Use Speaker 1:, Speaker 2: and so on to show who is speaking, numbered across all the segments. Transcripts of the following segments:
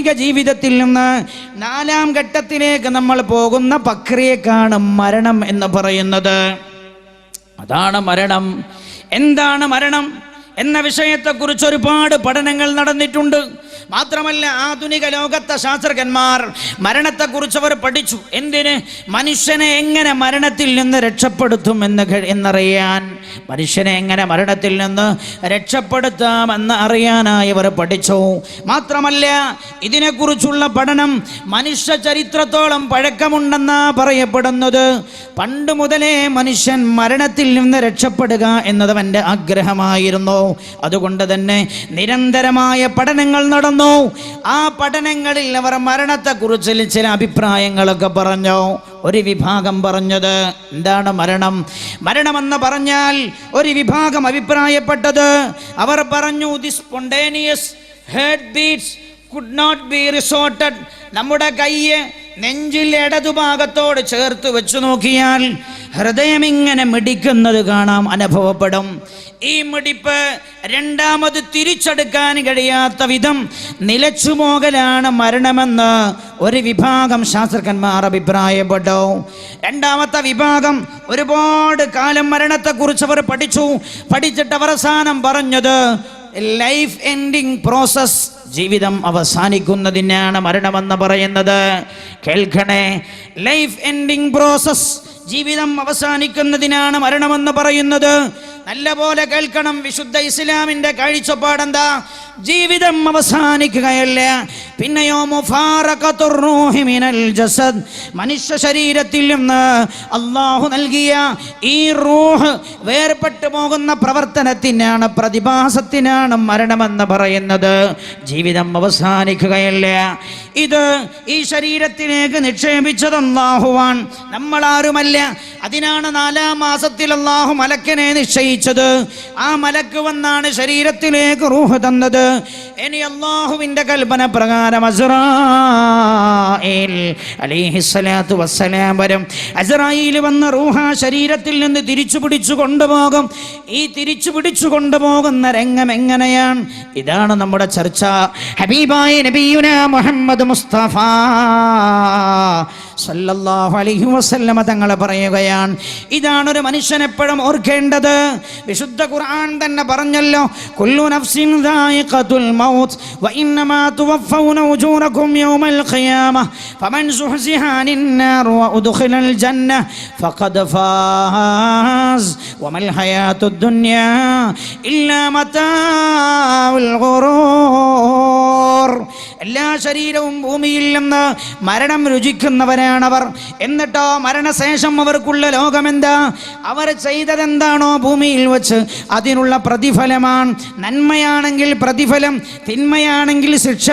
Speaker 1: ഭൗതിക ജീവിതത്തിൽ നിന്ന് 4ാം ഘട്ടത്തിലേക്ക് നമ്മൾ പോകുന്ന പ്രക്രിയക്കാണ് മരണം എന്ന് പറയുന്നത്. അതാണ് മരണം. എന്താണ് മരണം എന്ന വിഷയത്തെക്കുറിച്ച് ഒരുപാട് പഠനങ്ങൾ നടന്നിട്ടുണ്ട്. മാത്രമല്ല, ആധുനിക ലോകത്തെ ശാസ്ത്രജ്ഞന്മാർ മരണത്തെക്കുറിച്ച് അവർ പഠിച്ചു. എന്തിന്? മനുഷ്യനെ എങ്ങനെ മരണത്തിൽ നിന്ന് രക്ഷപ്പെടുത്തും എന്നറിയാൻ, മനുഷ്യനെ എങ്ങനെ മരണത്തിൽ നിന്ന് രക്ഷപ്പെടുത്താമെന്ന് അറിയാനായി അവർ പഠിച്ചു. മാത്രമല്ല, ഇതിനെക്കുറിച്ചുള്ള പഠനം മനുഷ്യ ചരിത്രത്തോളം പഴക്കമുണ്ടെന്നാ പറയപ്പെടുന്നത്. പണ്ട് മുതലേ മനുഷ്യൻ മരണത്തിൽ നിന്ന് രക്ഷപ്പെടുക എന്നത് അവൻ്റെ ആഗ്രഹമായിരുന്നു. അതുകൊണ്ട് തന്നെ നിരന്തരമായ പഠനങ്ങൾ നടന്നു. ആ പഠനങ്ങളിൽ അവർ മരണത്തെക്കുറിച്ച് ചില അഭിപ്രായങ്ങളൊക്കെ പറഞ്ഞു. ഒരു വിഭാഗം പറഞ്ഞത് എന്താണ് മരണം? മരണമെന്ന് പറഞ്ഞാൽ ഒരു വിഭാഗം അഭിപ്രായപ്പെട്ടത്, അവർ പറഞ്ഞു, the spontaneous heart beats could not be resorted. നമ്മുടെ കയ്യ് നെഞ്ചിൽ ഇടതുഭാഗത്തോട് ചേർത്ത് വെച്ച് നോക്കിയാൽ ഹൃദയം ഇങ്ങനെ മിടിക്കുന്നത് കാണാം, അനുഭവപ്പെടും. ഈ മിടിപ്പ് രണ്ടാമത് തിരിച്ചെടുക്കാൻ കഴിയാത്ത വിധം നിലച്ചുപോകലാണ് മരണമെന്ന് ഒരു വിഭാഗം ശാസ്ത്രജ്ഞന്മാർ അഭിപ്രായപ്പെട്ടു. രണ്ടാമത്തെ വിഭാഗം ഒരുപാട് കാലം മരണത്തെക്കുറിച്ച് അവർ പഠിച്ചിട്ട് അവസാനം പറഞ്ഞത് ലൈഫ് എൻഡിങ് പ്രോസസ്, ജീവിതം അവസാനിക്കുന്നതിനാണ് മരണമെന്ന് പറയുന്നത്. കേൾക്കണേ, ലൈഫ് എൻഡിങ് പ്രോസസ്, ജീവിതം അവസാനിക്കുന്നതിനാണ് മരണമെന്ന് പറയുന്നത്. നല്ലപോലെ കേൾക്കണം. വിശുദ്ധ ഇസ്ലാമിന്റെ കാഴ്ചപ്പാടെന്താ? ജീവിതം അവസാനിക്കുകയല്ല, പിന്നെയോ മുഫാറഖത്തുർ റൂഹി മിനൽ ജസദ്, മനുഷ്യ ശരീരത്തിൽ നിന്ന് അല്ലാഹു നൽകിയ ഈ റൂഹ് വേർപെട്ടു പോകുന്ന പ്രവർത്തനത്തിനാണ്, പ്രതിഭാസത്തിനാണ് മരണമെന്ന് പറയുന്നത്. ജീവിതം അവസാനിക്കുകയല്ല. ഇത് ഈ ശരീരത്തിലേക്ക് നിക്ഷേപിച്ചത് അല്ലാഹുവാൻ, നമ്മളാരുമല്ല. അതിനാണ് 4ാം മാസത്തിൽ അല്ലാഹു മലക്കിനെ നിശ്ചയിച്ചത്. ആ മലക്ക് വന്നാണ് ശരീരത്തിലേക്ക് റൂഹ് തന്നത്. ഇനി അല്ലാഹുവിന്റെ കൽപ്പന പ്രകാരം അസ്റായീൽ അലൈഹിസ്സലാത്തു വസ്സലാം വരും. അസ്റായീൽ വന്ന റൂഹ ശരീരത്തിൽ നിന്ന് തിരിച്ചു പിടിച്ചു കൊണ്ടുപോകും. ഈ തിരിച്ചു പിടിച്ചു കൊണ്ടുപോകുന്ന രംഗം എങ്ങനെയാണ്? ഇതാണ് നമ്മുടെ ചർച്ച. ഹബീബായ നബിയുനാ മുഹമ്മദ് മുസ്തഫ സല്ലല്ലാഹു അലൈഹി വസല്ലമ തങ്ങൾ പറയുകയാണ്, ഇതാണ് ഒരു മനുഷ്യൻ എപ്പോഴും ഓർക്കേണ്ടത്. വിശുദ്ധ ഖുർആൻ തന്നെ പറഞ്ഞല്ലോ, കുല്ലു നഫ്സിൻ ദായിഖത്തുൽ മൗത്ത് വഇന്നമാ തുവഫൗന ഉജൂറകും യൗമൽ ഖിയാമഹ ഫമൻ സുഹ്സിഹ അനിൻ നാർ വഉദ്ഖിലൽ ജന്ന ഫഖദ് ഫാസ് വമൽ ഹയാത്തുദ് ദുനിയാ ഇല്ലാ മതാഉൽ ഗുറൂർ. എല്ലാ ശരീരവും ഭൂമിയിൽ നിന്ന് മരണം രുചിക്കുന്നവരാണവർ. എന്നിട്ടോ മരണശേഷം അവർക്കുള്ള ലോകമെന്താ? അവർ ചെയ്തതെന്താണോ ഭൂമിയിൽ വെച്ച് അതിനുള്ള പ്രതിഫലമാണ്. നന്മയാണെങ്കിൽ പ്രതിഫലം, തിന്മയാണെങ്കിൽ ശിക്ഷ.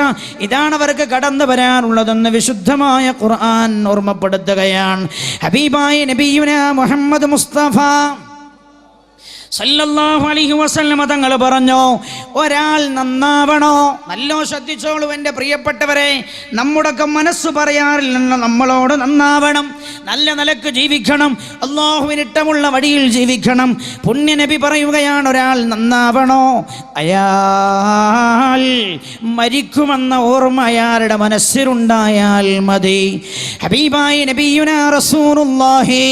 Speaker 1: ഇതാണ് അവർക്ക് കടന്നു വരാനുള്ളതെന്ന് വിശുദ്ധമായ ഖുർആൻ ഓർമ്മപ്പെടുത്തുകയാണ്. ഹബീബായ നബിയുനാ മുഹമ്മദ് മുസ്തഫ സല്ലല്ലാഹു അലൈഹി വസല്ലമ തങ്ങൾ പറഞ്ഞു, ഒരാൾ നന്നാവണോ? നല്ലോ ശ്രദ്ധിച്ചോളൂ എൻ്റെ പ്രിയപ്പെട്ടവരെ. നമ്മുടെയൊക്കെ മനസ്സ് പറയാറില്ലെന്ന് നമ്മളോട് നന്നാവണം, നല്ല നിലക്ക് ജീവിക്കണം, അല്ലാഹുവിനിഷ്ടമുള്ള വഴിയിൽ ജീവിക്കണം. പുണ്യ നബി പറയുകയാണ്, ഒരാൾ നന്നാവണോ? അയാൾ മരിക്കുമെന്ന ഓർമ്മ അയാളുടെ മനസ്സിലുണ്ടായാൽ മതി. ഹബീബായ നബിയുനാ റസൂലുള്ളാഹി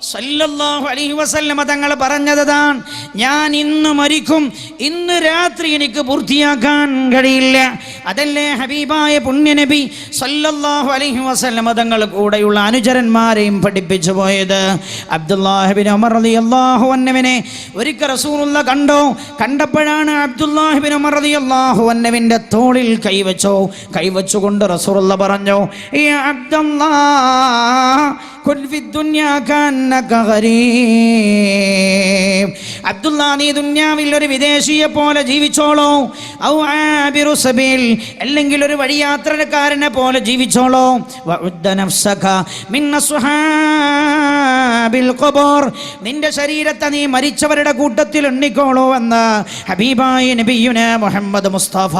Speaker 1: സല്ലല്ലാഹു അലൈഹി വസല്ലമ തങ്ങൾ പറഞ്ഞതാണ്, ഞാൻ ഇന്ന് മരിക്കും, ഇന്ന് രാത്രി എനിക്ക് പൂർത്തിയാക്കാൻ കഴിയില്ല. അതല്ലേ ഹബീബായ പുണ്യനബി സല്ലല്ലാഹു അലൈഹി വസല്ലമ തങ്ങൾ കൂടെയുള്ള അനുചരന്മാരെയും പഠിപ്പിച്ചു പോയത്. അബ്ദുല്ലാഹി ഇബ്നു ഉമർ റളിയല്ലാഹു അൻഹുവിനെ ഒരിക്കൽ റസൂലുള്ള കണ്ടപ്പോഴാണ് അബ്ദുല്ലാഹി ഇബ്നു ഉമർ റളിയല്ലാഹു അൻഹുവിന്റെ തോളിൽ കൈവച്ചുകൊണ്ട് റസൂലുള്ള പറഞ്ഞു, യാ അബ്ദുല്ലാഹ് കുൻ ഫി ദുനിയാ കഅന്നക ഗരീബ്. അബ്ദുല്ലാ, നീ ദുനിയാവിൽ ഒരു വിദേശിയെ പോലെ ജീവിച്ചോളൂ. ഔ ആബിറു സബീൽ, അല്ലെങ്കിൽ ഒരു വഴിയാത്രക്കാരനെ പോലെ ജീവിച്ചോളൂ. വഉദ്ദ നഫ്സക മിൻ അസ്ഹാബിൽ ഖുബൂർ, നിന്റെ ശരീരത്തെ നീ മരിച്ചവരുടെ കൂട്ടത്തിൽ എണ്ണിക്കോളൂ എന്ന് ഹബീബായ നബിയുനാ മുഹമ്മദ് മുസ്തഫ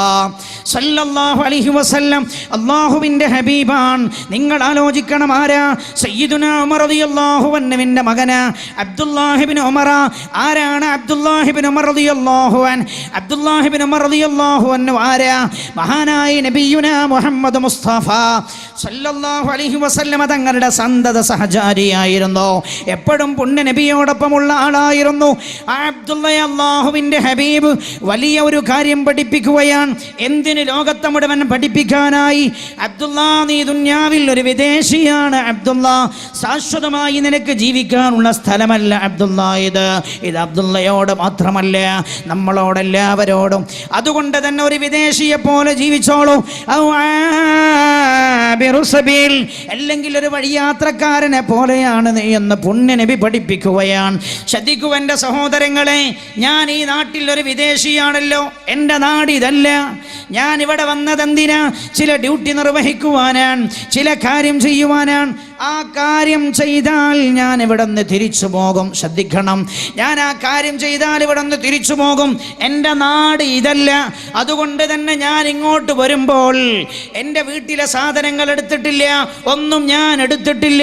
Speaker 1: സല്ലല്ലാഹു അലൈഹി വസല്ലം അല്ലാഹുവിന്റെ ഹബീബാൻ. നിങ്ങൾ ആലോചിക്കണം, ആരാ? സയ്യിദുനാ സയ്യിദുനാ ഉമർ റളിയല്ലാഹു അൻഹുവിന്റെ മകന് അബ്ദുല്ലാഹിബ്നു ഉമർ. ആരാണ് അബ്ദുല്ലാഹിബ്നു ഉമർ റളിയല്ലാഹു അൻഹു? അബ്ദുല്ലാഹിബ്നു ഉമർ റളിയല്ലാഹു അൻഹു ആരാ? മഹാനായ നബിയുനാ മുഹമ്മദ് മുസ്തഫ സല്ലല്ലാഹു അലൈഹി വസല്ലമ തങ്ങളുടെ സന്തത സഹചാരിയായിരുന്നു. എപ്പോഴും പുണ്യ നബിയോടൊപ്പമുള്ള ആളായിരുന്നു. അബ്ദുള്ള അല്ലാഹുവിൻ്റെ ഹബീബ് വലിയ ഒരു കാര്യം പഠിപ്പിക്കുകയാണ്. എന്തിന്? ലോകത്തെ മുഴുവൻ പഠിപ്പിക്കാനായി. അബ്ദുള്ള, നീ ദുനിയാവിൽ ഒരു വിദേശിയാണ്. അബ്ദുള്ള, ശാശ്വതമായി നിനക്ക് ജീവിക്കാനുള്ള സ്ഥലമല്ല അബ്ദുള്ള ഇത് അബ്ദുള്ളയോട് മാത്രമല്ല, നമ്മളോടെല്ലാവരോടും. അതുകൊണ്ട് തന്നെ ഒരു വിദേശിയെ പോലെ ജീവിച്ചോളൂ. അല്ലെങ്കിൽ ഒരു വഴിയാത്രക്കാരനെ പോലെയാണ് നീ എന്ന് പുണ്യ നബി പഠിപ്പിക്കുകയാണ്. ശ്രദ്ധിക്കൂ എൻ്റെ സഹോദരങ്ങളെ, ഞാൻ ഈ നാട്ടിൽ ഒരു വിദേശിയാണല്ലോ. എൻ്റെ നാട് ഇതല്ല. ഞാൻ ഇവിടെ വന്നതെന്തിനാ? ചില ഡ്യൂട്ടി നിർവഹിക്കുവാനാണ്, ചില കാര്യം ചെയ്യുവാനാണ്. ആ കാര്യം ചെയ്താൽ ഞാൻ ഇവിടെ നിന്ന് തിരിച്ചു പോകും. ശ്രദ്ധിക്കണം, ഞാൻ ആ കാര്യം ചെയ്താൽ ഇവിടെ നിന്ന് തിരിച്ചു പോകും. എൻ്റെ നാട് ഇതല്ല. അതുകൊണ്ട് തന്നെ ഞാൻ ഇങ്ങോട്ട് വരുമ്പോൾ എൻ്റെ വീട്ടിലെ സാധനങ്ങൾ എടുത്തിട്ടില്ല, ഒന്നും ഞാൻ എടുത്തിട്ടില്ല.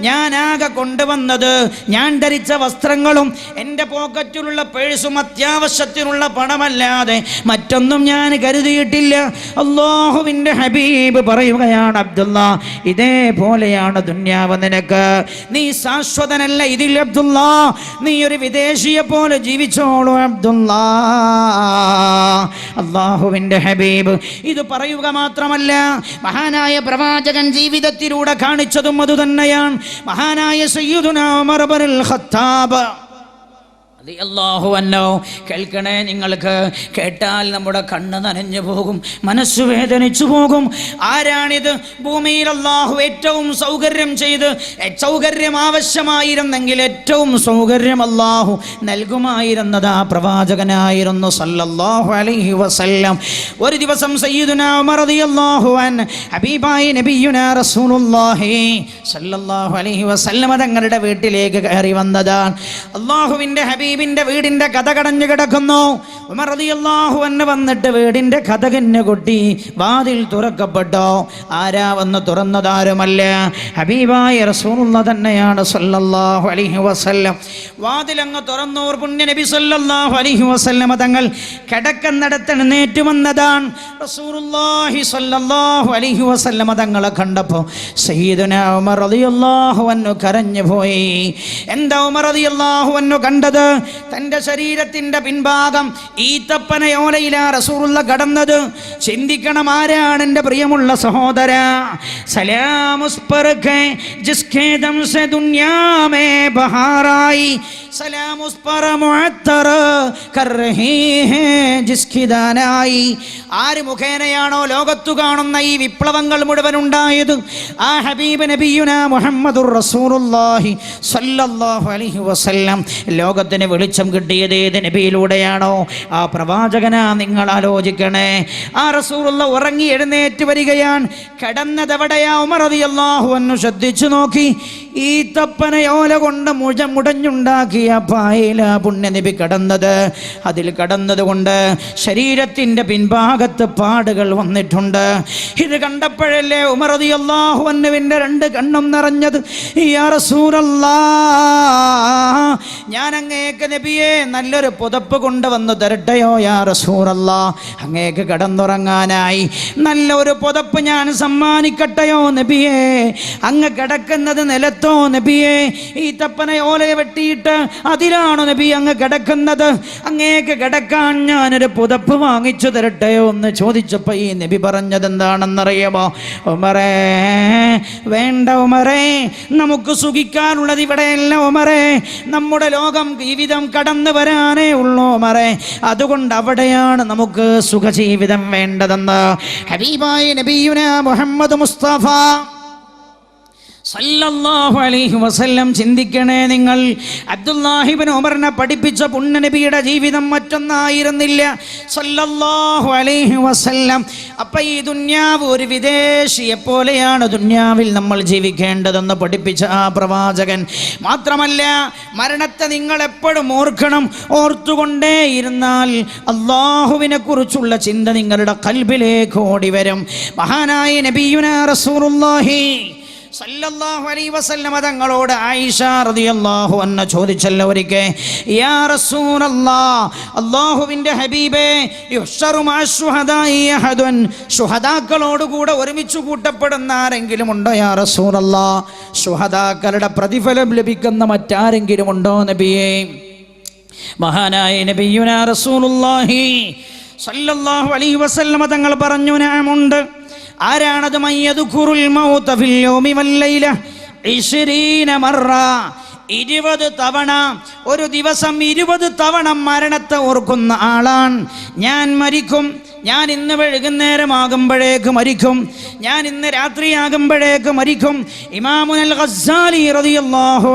Speaker 1: ഞാൻ ആകെ കൊണ്ടുവന്നത് ഞാൻ ധരിച്ച വസ്ത്രങ്ങളും എൻ്റെ പോക്കറ്റിലുള്ള പേഴ്സും അത്യാവശ്യത്തിനുള്ള പണമല്ലാതെ മറ്റൊന്നും ഞാൻ കരുതിയിട്ടില്ല. അല്ലാഹുവിൻ്റെ ഹബീബ് പറയുകയാണ്, അബ്ദുള്ള, ഇതേപോലെയാണ് ദുനിയാവ് നിനക്ക്. നീ ശാശ്വതനല്ല ഇതിൽ അബ്ദുള്ള. നീ ഒരു വിദേശിയെ പോലെ ജീവിച്ചോളൂ അബ്ദുള്ള. അല്ലാഹുവിൻ്റെ ഹബീബ് ഇത് പറയുക മാത്രമല്ല, മഹാനായ പ്രവാചകൻ ജീവിതത്തിലൂടെ കാണിച്ചതും അതുതന്നെയാണ്. മഹാനായ സയ്യിദുനാ ഉമർ ഇബ്നുൽ ഖത്താബ് റളിയല്ലാഹു അൻഹു. കേൾക്കണേ, നിങ്ങൾക്ക് കേട്ടാൽ നമ്മുടെ കണ്ണ് നനഞ്ഞു പോകും, മനസ്സ് വേദനിച്ചു പോകും. ആരാണിത്? ഭൂമിയിൽ അല്ലാഹു ഏറ്റവും സൗകര്യം ചെയ്ത്, സൗകര്യം ആവശ്യമായിരുന്നെങ്കിൽ ഏറ്റവും സൗകര്യം അല്ലാഹു നൽകുമായിരുന്നത് ആ പ്രവാചകനായിരുന്നു സല്ലല്ലാഹു അലൈഹി വസല്ലം. ഒരു ദിവസം സയ്യിദുനാ ഉമർ റളിയല്ലാഹു അൻഹു ഹബീബായ നബിയുനാ റസൂലുള്ളാഹി സല്ലല്ലാഹു അലൈഹി വസല്ലം തങ്ങളുടെ വീട്ടിലേക്ക് കയറി വന്നതാണ്. അല്ലാഹുവിൻ്റെ ഹബീബ് വീടിന്റെ കഥ കടഞ്ഞു കിടക്കുന്നു. ഉമർ റളിയല്ലാഹു അൻഹു വന്നിട്ട് വീടിന്റെ കതകിന് കൊട്ടി. വാതിൽ തുറക്കപ്പെട്ടോ. ആരാ വന്ന് തുറന്നതാരുമല്ല, ഹബീബായ റസൂലുള്ളാഹി തന്നെയാണ് സല്ലല്ലാഹു അലൈഹി വസല്ലം. വാതിലങ്ങ് തുറന്നു. പുണ്യ നബി സല്ലല്ലാഹു അലൈഹി വസല്ലം തങ്ങൾ കിടക്കുന്നിടത്ത് എഴുന്നേറ്റ് വന്നതാണ്. റസൂലുള്ളാഹി സല്ലല്ലാഹു അലൈഹി വസല്ലം തങ്ങളെ കണ്ടപ്പോൾ സയ്യിദുനാ ഉമർ റളിയല്ലാഹു അൻഹു കരഞ്ഞു പോയി. എന്താ ഉമർ റളിയല്ലാഹു അൻഹു കണ്ടത്? തൻ്റെ ശരീരത്തിൻ്റെ പിൻഭാഗം ഈത്തപ്പനയോലയിലാ റസൂലുള്ള കടന്നത്. ചിന്തിക്കണം, ആരാണ് എൻ്റെ പ്രിയമുള്ള സഹോദര? സലാമുസ് पर के जिसके दम से दुनिया में बहार आई, सलाम उस पर मुअत्तर कर रही है जिसकी दानाई. ആര് മുഖേനയാണോ ലോകത്തു കാണുന്ന ഈ വിപ്ലവങ്ങൾ മുഴുവൻ ഉണ്ടായത്? ആ ഹബീബ് നബിയുനാ മുഹമ്മദുർ റസൂലുള്ളാഹി സല്ലല്ലാഹു അലൈഹി വസല്ലം. ലോകത്തിന് വെളിച്ചം കിട്ടിയത് ഏത് നബിയിലൂടെയാണോ? ആ പ്രവാചകനാ. നിങ്ങൾ ആലോചിക്കണേ, ആ റസൂലുള്ള ഉറങ്ങി എഴുന്നേറ്റ് വരികയാണ്. കിടന്നതെവിടെയാ? ഉമർ റളിയല്ലാഹു അൻഹു ശ്രദ്ധിച്ചു നോക്കി. ഈ തപ്പനയോല കൊണ്ട് മുടഞ്ഞുണ്ടാക്കിയ പായയില പുണ്യ നബി കടന്നത്. അതിൽ കടന്നത് കൊണ്ട് ശരീരത്തിൻ്റെ പിൻഭാഗത്ത് പാടുകൾ വന്നിട്ടുണ്ട്. ഇത് കണ്ടപ്പോഴല്ലേ ഉമർ റളിയല്ലാഹു അൻഹുവിൻ്റെ രണ്ട് കണ്ണും നിറഞ്ഞത്. യാ റസൂലല്ലാഹ്, ഞാൻ അങ്ങേക്ക് നബിയെ നല്ലൊരു പുതപ്പ് കൊണ്ടുവന്ന് തരട്ടെയോ? യാ റസൂലല്ലാഹ്, അങ്ങേക്ക് കിടന്നുറങ്ങാനായി നല്ലൊരു പുതപ്പ് ഞാൻ സമ്മാനിക്കട്ടെയോ നബിയെ? അങ്ങ് കിടക്കുന്നത് നിലത്തോ നബിയെ? ഈ തപ്പനയോലയെ വെട്ടിയിട്ട് അതിലാണോ നബി അങ്ങ് കിടക്കുന്നത്? അങ്ങേക്ക് കിടക്കാൻ ഞാനൊരു പുതപ്പ് വാങ്ങിച്ചു തരട്ടെയോ എന്ന് ചോദിച്ചപ്പോൾ ഈ നബി പറഞ്ഞത് എന്താണെന്നറിയാമോ? ഉമറേ, വേണ്ട ഉമറേ, നമുക്ക് സുഖിക്കാനുള്ളത് ഇവിടെയല്ല ഉമറേ. നമ്മുടെ ലോകം ജീവിതം കടന്നു വരാനേ ഉള്ളൂ ഉമറേ. അതുകൊണ്ട് അവിടെയാണ് നമുക്ക് സുഖജീവിതം വേണ്ടതെന്ന് ഹബീബായ നബിയുനാ മുഹമ്മദ് മുസ്തഫ സല്ലല്ലാഹു അലൈഹി വസല്ലം. ചിന്തിക്കണേ നിങ്ങൾ, അബ്ദുല്ലാഹി ഇബ്നു ഉമറിനെ പഠിപ്പിച്ച പുണ്യ നബിയുടെ ജീവിതം മറ്റൊന്നായിരുന്നില്ല സല്ലല്ലാഹു അലൈഹി വസല്ലം. അപ്പം ഈ ദുന്യാവ് ഒരു വിദേശിയെ പോലെയാണ് ദുന്യാവിൽ നമ്മൾ ജീവിക്കേണ്ടതെന്ന് പഠിപ്പിച്ച ആ പ്രവാചകൻ. മാത്രമല്ല, മരണത്തെ നിങ്ങൾ എപ്പോഴും ഓർക്കണം. ഓർത്തുകൊണ്ടേയിരുന്നാൽ അള്ളാഹുവിനെ കുറിച്ചുള്ള ചിന്ത നിങ്ങളുടെ ഖൽബിലേക്ക് ഓടി വരും. മഹാനായ നബിയുനാ റസൂലുള്ളാഹി സല്ലല്ലാഹു അലൈഹി വസല്ലമ തങ്ങളോട് ആയിഷ റളിയല്ലാഹു അൻഹ ചോദിച്ചല്ലോ ഒരിക്കൽ, യാ റസൂലല്ലാഹ്, അല്ലാഹുവിൻ്റെ ഹബീബേ, യുഹ്ശറു മഅശ്ശുഹദാഇ അഹദുൻ, ശുഹദാക്കളോട് കൂടെ ഒരുമിച്ച് കൂട്ടപ്പെടുന്ന ആരെങ്കിലും ഉണ്ടോ യാ റസൂലല്ലാഹ്? ശുഹദാക്കളുടെ പ്രതിഫലം ലഭിക്കുന്ന മറ്റാരെങ്കിലും ഉണ്ടോ നബിയേ? മഹാനായ നബിയുനാ റസൂലുള്ളാഹി സല്ലല്ലാഹു അലൈഹി വസല്ലമ തങ്ങൾ പറഞ്ഞു, നഅമുണ്ട്. ആരാണത്? മയ്യദ്കുറുൽ മൗത ഫിൽ യൗമി വൽ ലൈല 20 മറ, 20 തവണ, ഒരു ദിവസം 20 തവണ മരണത്തെ ഓർക്കുന്ന ആളാണ്. ഞാൻ മരിക്കും, ഞാൻ ഇന്ന് വൈകുന്നേരമാകുമ്പോഴേക്ക് മരിക്കും, ഞാൻ ഇന്ന് രാത്രിയാകുമ്പോഴേക്ക് മരിക്കും. ഇമാമുൽ ഗസ്സാലി റളിയല്ലാഹു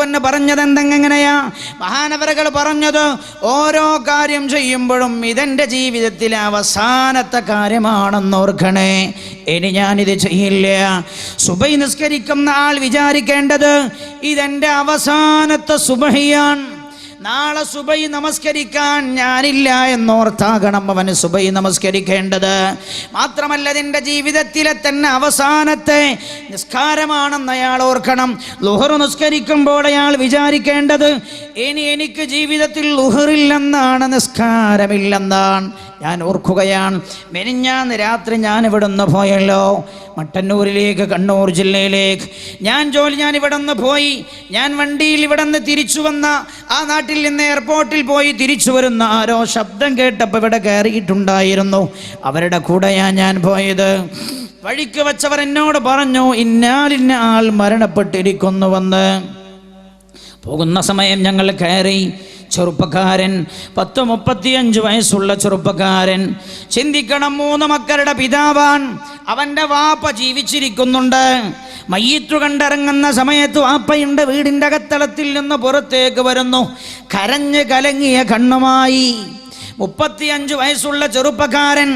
Speaker 1: അൻഹു പറഞ്ഞത് എന്തെങ്ങനെയാ? മഹാനവറുകൾ പറഞ്ഞത്, ഓരോ കാര്യം ചെയ്യുമ്പോഴും ഇതെൻ്റെ ജീവിതത്തിലെ അവസാനത്തെ കാര്യമാണെന്ന് ഓർക്കണേ, ഇനി ഞാനിത് ചെയ്യില്ല. സുബഹി നിസ്കരിക്കുന്ന ആൾ വിചാരിക്കേണ്ടത് ഇതെൻ്റെ അവസാനത്തെ സുബഹിയാണ്. നാളെ സുബഹി നമസ്കരിക്കാൻ ഞാനില്ല എന്നോർത്താകണം അവന് സുബഹി നമസ്കരിക്കേണ്ടത്. മാത്രമല്ല, അതിൻ്റെ ജീവിതത്തിലെ തന്നെ അവസാനത്തെ നിസ്കാരമാണെന്ന് അയാൾ ഓർക്കണം. ളുഹർ നിസ്കരിക്കുമ്പോൾ അയാൾ വിചാരിക്കേണ്ടത് ഇനി എനിക്ക് ജീവിതത്തിൽ ളുഹറില്ലെന്നാണ്, നിസ്കാരമില്ലെന്നാണ്. ഞാൻ ഓർക്കുകയാണ്, മെനിഞ്ഞാന്ന് രാത്രി ഞാൻ ഇവിടുന്ന് പോയല്ലോ, മട്ടന്നൂരിലേക്ക്, കണ്ണൂർ ജില്ലയിലേക്ക്. ഞാൻ ഇവിടുന്ന് പോയി, ഞാൻ വണ്ടിയിൽ ഇവിടുന്ന് തിരിച്ചു വന്ന, ആ നാട്ടിൽ നിന്ന് എയർപോർട്ടിൽ പോയി തിരിച്ചു വരുന്ന ആരോ ശബ്ദം കേട്ടപ്പോൾ ഇവിടെ കയറിയിട്ടുണ്ടായിരുന്നു. അവരുടെ കൂടെയാണ് ഞാൻ പോയത്. വഴിക്ക് വച്ചവർ എന്നോട് പറഞ്ഞു, ഇന്നാലിന്ന ആൾ മരണപ്പെട്ടിരിക്കുന്നുവെന്ന്. പോകുന്ന സമയം ഞങ്ങൾ കയറി. ചെറുപ്പക്കാരൻ, 10-35 വയസ്സുള്ള ചെറുപ്പക്കാരൻ. ചിന്തിക്കണം, 3 മക്കളുടെ പിതാവാൻ. അവൻ്റെ വാപ്പ ജീവിച്ചിരിക്കുന്നുണ്ട്. മയ്യിത്തു കണ്ടിറങ്ങുന്ന സമയത്ത് വാപ്പയുണ്ട്. വീടിൻ്റെ അകത്തളത്തിൽ നിന്ന് പുറത്തേക്ക് വരുന്നു, കരഞ്ഞ് കലങ്ങിയ കണ്ണുമായി. 35 വയസ്സുള്ള ചെറുപ്പക്കാരൻ,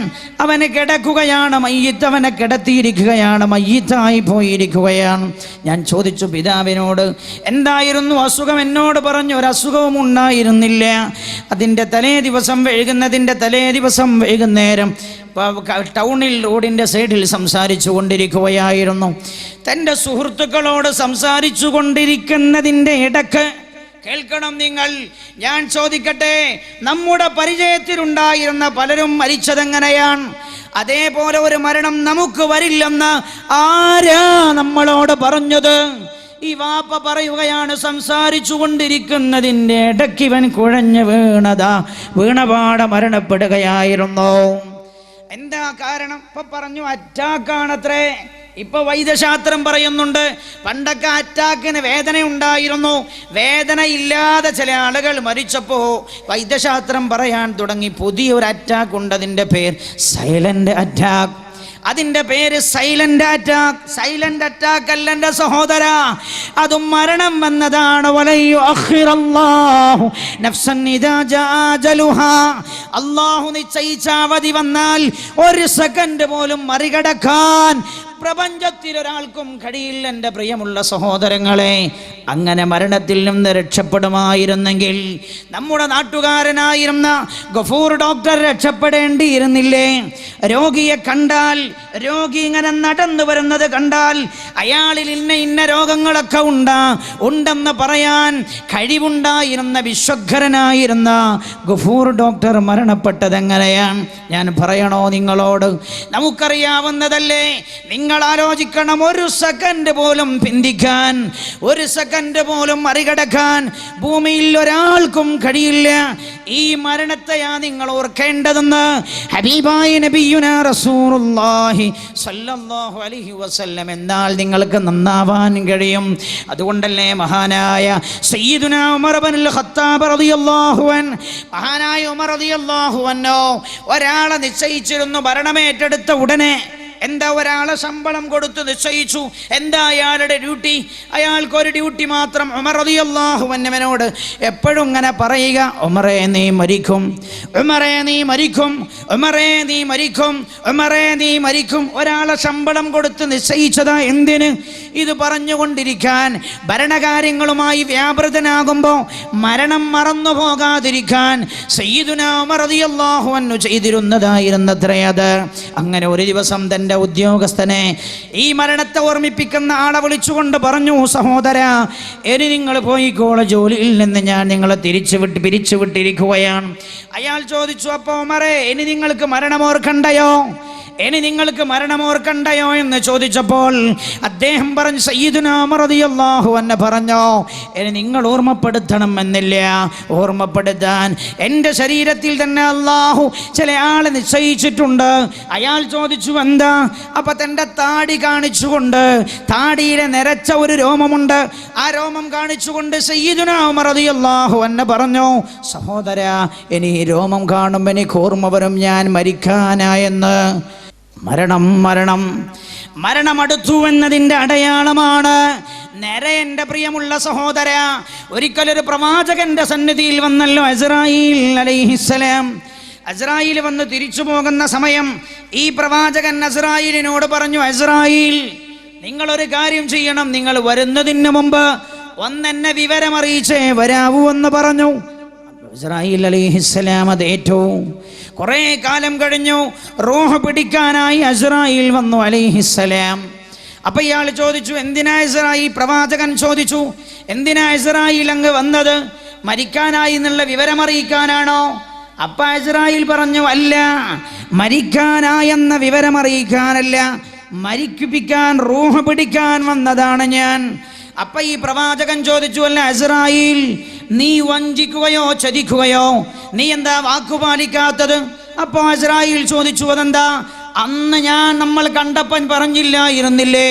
Speaker 1: അവന് കിടക്കുകയാണ്. മയ്യിത്ത് അവനെ കിടത്തിയിരിക്കുകയാണ്, മയ്യിത്തായി പോയിരിക്കുകയാണ്. ഞാൻ ചോദിച്ചു പിതാവിനോട്, എന്തായിരുന്നു അസുഖം? എന്നോട് പറഞ്ഞു, ഒരസുഖവും ഉണ്ടായിരുന്നില്ല. അതിൻ്റെ തലേ ദിവസം വൈകുന്നേരം ടൗണിൽ റോഡിൻ്റെ സൈഡിൽ സംസാരിച്ചു കൊണ്ടിരിക്കുകയായിരുന്നു. തൻ്റെ സുഹൃത്തുക്കളോട് സംസാരിച്ചു കൊണ്ടിരിക്കുന്നതിൻ്റെ ഇടക്ക്, കേൾക്കണം നിങ്ങൾ, ഞാൻ ചോദിക്കട്ടെ, നമ്മുടെ പരിചയത്തിലുണ്ടായിരുന്ന പലരും മരിച്ചതെങ്ങനെയാണ്? അതേപോലെ ഒരു മരണം നമുക്ക് വരില്ലെന്ന് ആരാ നമ്മളോട് പറഞ്ഞത്? ഈ വാപ്പ പറയുകയാണ്, സംസാരിച്ചു കൊണ്ടിരിക്കുന്നതിൻ്റെ ഇടയ്ക്ക് ഇവൻ കുഴഞ്ഞു വീണപാടെ മരണപ്പെടുകയായിരുന്നു. എന്താ കാരണം? ഇപ്പൊ പറഞ്ഞു അറ്റാക്കാണത്രേ. ഇപ്പൊ വൈദ്യശാസ്ത്രം പറയുന്നുണ്ട്, പണ്ടൊക്കെ അറ്റാക്കിന് വേദന ഉണ്ടായിരുന്നു. വേദന ഇല്ലാതെ ചില ആളുകൾ മരിച്ചപ്പോ വൈദ്യശാസ്ത്രം പറയാൻ തുടങ്ങി, പുതിയൊരു അറ്റാക്ക് ഉണ്ട്, അതിൻ്റെ പേര് സൈലന്റ് അറ്റാക്ക്. അതിൻ്റെ പേര് സൈലന്റ് അറ്റാക്ക്. സൈലന്റ് അറ്റാക്ക് അല്ല എൻ്റെ സഹോദര, അതും മരണം വന്നതാണ്. അല്ലാഹു നിശ്ചയിച്ച അവധി വന്നാൽ 1 സെക്കൻഡ് പോലും മറികടക്കാൻ പ്രപഞ്ചത്തിൽ ഒരാൾക്കും കഴിയില്ല. എൻ്റെ പ്രിയമുള്ള സഹോദരങ്ങളെ, അങ്ങനെ മരണത്തിൽ നിന്ന് രക്ഷപ്പെടുമായിരുന്നെങ്കിൽ നമ്മുടെ നാട്ടുകാരനായിരുന്ന ഗഫൂർ ഡോക്ടർ രക്ഷപ്പെടേണ്ടിയിരുന്നില്ലേ? രോഗിയെ കണ്ടാൽ, രോഗി ഇങ്ങനെ നടന്നു വരുന്നത് കണ്ടാൽ അയാളിൽ ഇന്ന രോഗങ്ങളൊക്കെ ഉണ്ടെന്ന് പറയാൻ കഴിവുണ്ടായിരുന്ന വിശ്വഘരനായിരുന്ന ഗഫൂർ ഡോക്ടർ മരണപ്പെട്ടത് എങ്ങനെയാണ്? ഞാൻ പറയണോ നിങ്ങളോട്? നമുക്കറിയാവുന്നതല്ലേ. നിങ്ങൾ ആലോചിക്കണം, 1 സെക്കൻഡ് പോലും പിന്തിക്കാൻ, 1 സെക്കൻഡ് പോലും മറികടക്കാൻ ഭൂമിയിൽ ഒരാൾക്കും കഴിയില്ല. ഈ മരണത്തെയാ നിങ്ങൾ ഓർക്കേണ്ടതെന്ന് ഹബീബായ നബിയുനാ റസൂലുള്ളാഹി സ്വല്ലല്ലാഹു അലൈഹി വസല്ലം. എന്നാൽ നിങ്ങൾക്ക് നന്നാവാൻ കഴിയും. അതുകൊണ്ടല്ലേ മഹാനായ സയ്യിദുനാ ഉമർ ഇബ്നുൽ ഖത്താബ് റളിയല്ലാഹു അൻഹു, മഹാനായ ഉമർ റളിയല്ലാഹു അൻഹു ഒരാളെ നിശ്ചയിച്ചിരുന്നു. ഭരണമേറ്റെടുത്ത ഉടനെ എന്താ, ഒരാളെ ശമ്പളം കൊടുത്ത് നിശ്ചയിച്ചു. എന്താ അയാളുടെ ഡ്യൂട്ടി? അയാൾക്കൊരു ഡ്യൂട്ടി മാത്രം. ഉമർ റളിയല്ലാഹു അൻഹുവിനോട് എപ്പോഴും ഇങ്ങനെ പറയുക, ഉമറേ നീ മരിക്കും, ഉമറേ നീ മരിക്കും, ഉമറേ നീ മരിക്കും, ഉമറേ നീ മരിക്കും. ഒരാളെ ശമ്പളം കൊടുത്ത് നിശ്ചയിച്ചതാ. എന്തിന്? ഇത് പറഞ്ഞുകൊണ്ടിരിക്കാൻ. ഭരണകാര്യങ്ങളുമായി വ്യാപൃതനാകുമ്പോൾ മരണം മറന്നു പോകാതിരിക്കാൻ സയ്യിദുനാ ഉമർ റളിയല്ലാഹു അൻഹു ചെയ്തിരുന്നതായിരുന്നത്രേ അത്. അങ്ങനെ ഒരു ദിവസം തൻ്റെ എൻ്റെ ഉദ്യോഗസ്ഥനെ ഈ മരണത്തെ ഓർമ്മിപ്പിക്കുന്ന ആളെ വിളിച്ചുകൊണ്ട് പറഞ്ഞു, സഹോദരാ, ഇനി നിങ്ങൾ പോയിക്കോളെ, ജോലിയിൽ നിന്ന് ഞാൻ നിങ്ങളെ പിരിച്ചുവിട്ടിരിക്കുകയാണ്. അയാൾ ചോദിച്ചു, അപ്പോൾ ഉമറേ, ഇനി നിങ്ങൾക്ക് മരണമോർക്കണ്ടയോ? ഇനി നിങ്ങൾക്ക് മരണമോർക്കണ്ടയോ എന്ന് ചോദിച്ചപ്പോൾ അദ്ദേഹം പറഞ്ഞു, സയ്യിദുനാ ഉമർ റളിയല്ലാഹു അൻഹു പറഞ്ഞു, ഇനി നിങ്ങൾ ഓർമ്മപ്പെടുത്തണം എന്നില്ല. ഓർമ്മപ്പെടുത്താൻ എൻ്റെ ശരീരത്തിൽ തന്നെ അള്ളാഹു ചില ആളെ നിശ്ചയിച്ചിട്ടുണ്ട്. അയാൾ ചോദിച്ചു, എന്താ? അപ്പം തൻ്റെ താടി കാണിച്ചുകൊണ്ട്, താടിയിലെ നിരച്ച ഒരു രോമമുണ്ട്, ആ രോമം കാണിച്ചുകൊണ്ട് സയ്യിദുനാ ഉമർ റളിയല്ലാഹു അൻഹു പറഞ്ഞു, സഹോദരാ, ഇനി ഈ രോമം കാണുമ്പോൾ എനിക്ക് ഓർമ്മ വരും ഞാൻ മരിക്കാനായെന്ന്. മരണം അടുത്തു എന്നതിൻ്റെ അടയാളമാണ്. നേരെ എൻ്റെ പ്രിയമുള്ള സഹോദര, ഒരിക്കലൊരു പ്രവാചകന്റെ സന്നിധിയിൽ വന്നല്ലോ അസ്രായീൽ അലൈഹിസ്സലാം. അസ്രായീൽ വന്ന് തിരിച്ചു പോകുന്ന സമയം ഈ പ്രവാചകൻ അസ്രായീലിനോട് പറഞ്ഞു, അസ്രായീൽ, നിങ്ങളൊരു കാര്യം ചെയ്യണം, നിങ്ങൾ വരുന്നതിന് മുമ്പ് ഒന്നെന്നെ വിവരമറിയിച്ചേ വരാവൂ എന്ന് പറഞ്ഞു. അസ്രായീൽ അലൈഹിസ്സലാം അത് ഏറ്റു. കുറേ കാലം കഴിഞ്ഞു, റൂഹ് പിടിക്കാനായി അസ്രായീൽ വന്നു അലൈഹിസ്സലാം. അപ്പൊ ഇയാൾ ചോദിച്ചു, എന്തിനാ ഇസ്രായീൽ? പ്രവാചകൻ ചോദിച്ചു, എന്തിനാ ഇസ്രായീൽ അങ്ങ് വന്നത്? മരിക്കാനായി എന്നുള്ള വിവരമറിയിക്കാനാണോ? അപ്പ ഇസ്രായീൽ പറഞ്ഞു, അല്ല, മരിക്കാനായെന്ന വിവരമറിയിക്കാനല്ല, മരിപ്പിക്കാൻ, റൂഹ് പിടിക്കാൻ വന്നതാണ് ഞാൻ. അപ്പൊ ഈ പ്രവാചകൻ ചോദിച്ചു, അല്ല ഇസ്രായീൽ, നീ വഞ്ചിക്കുകയോ ചതിക്കുകയോ? നീ എന്താ വാക്കുപാലിക്കാത്തത്? അപ്പോ ഇസ്രായീൽ ചോദിച്ചു, അതെന്താ? അന്ന് നമ്മൾ കണ്ടപ്പൻ പറഞ്ഞില്ലായിരുന്നില്ലേ,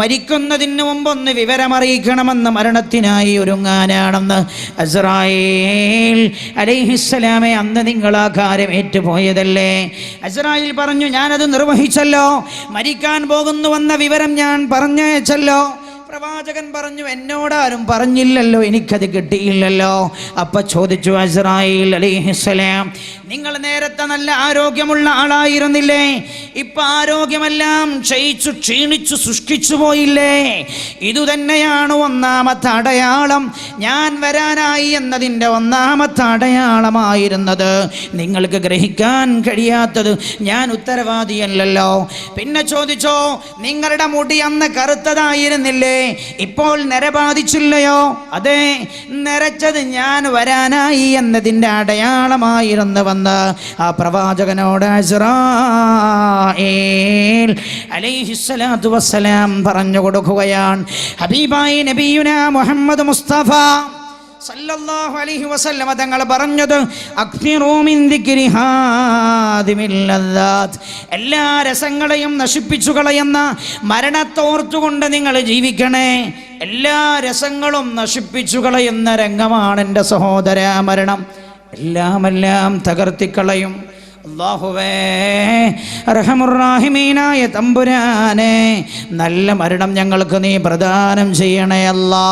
Speaker 1: മരിക്കുന്നതിന് മുമ്പൊന്ന് വിവരമറിയിക്കണമെന്ന്, മരണത്തിനായി ഒരുങ്ങാനാണെന്ന്. അസ്രായീൽ അലൈഹിസ്സലാമെ, അന്ന് നിങ്ങൾ ആ കാര്യം ഏറ്റുപോയതല്ലേ? അസ്രായീൽ പറഞ്ഞു, ഞാനത് നിർവഹിച്ചല്ലോ, മരിക്കാൻ പോകുന്നുവെന്ന വിവരം ഞാൻ പറഞ്ഞയച്ചല്ലോ. പ്രവാചകൻ പറഞ്ഞു, എന്നോടാരും പറഞ്ഞില്ലല്ലോ, എനിക്കത് കിട്ടിയില്ലല്ലോ. അപ്പൊ ചോദിച്ചു അസ്രായീൽ അലൈഹിസ്സലാം, നിങ്ങൾ നേരത്തെ നല്ല ആരോഗ്യമുള്ള ആളായിരുന്നില്ലേ? ഇപ്പൊ ആരോഗ്യമെല്ലാം ക്ഷീണിച്ചു ശുഷ്കിച്ചു പോയില്ലേ? ഇതുതന്നെയാണ് ഒന്നാമത്തെ അടയാളം. ഞാൻ വരാനായി എന്നതിൻ്റെ ഒന്നാമത്തെ അടയാളമായിരുന്നത്. നിങ്ങൾക്ക് ഗ്രഹിക്കാൻ കഴിയാത്തത് ഞാൻ ഉത്തരവാദിയല്ലല്ലോ. പിന്നെ ചോദിച്ചോ, നിങ്ങളുടെ മുടി അന്ന് കറുത്തതായിരുന്നില്ലേ, ഇപ്പോൾ നര ബാധിച്ചില്ലയോ? അതെ, നരച്ചത് ഞാൻ വരാനായി എന്നതിൻ്റെ അടയാളമായിരുന്നു വന്ന് ആ പ്രവാചകനോട് അസ്രായീൽ അലൈഹിസ്സലാത്തു വസ്സലാം പറഞ്ഞു കൊടുക്കുകയാണ്. ഹബീബായ നബിയുനാ മുഹമ്മദ് മുസ്തഫ സല്ലല്ലാഹു അലൈഹി വസല്ലം തങ്ങൾ പറഞ്ഞത്, അക്ഫിറൂ മിൻ ദിക്രി ഹാദിമിൽ ലദ്ദാത്ത്, എല്ലാ രസങ്ങളെയും നശിപ്പിച്ചു കളയുന്ന മരണത്തോർത്തുകൊണ്ട് നിങ്ങൾ ജീവിക്കണേ. എല്ലാ രസങ്ങളും നശിപ്പിച്ചു കളയുന്ന രംഗമാണ് എൻ്റെ സഹോദര മരണം. എല്ലാം തകർത്തിക്കളയും. അല്ലാഹുവേ, അർഹമുർ റഹീമീനായ തമ്പുരാനെ, നല്ല മരണം ഞങ്ങൾക്ക് നീ പ്രദാനം ചെയ്യണേ അല്ലാ.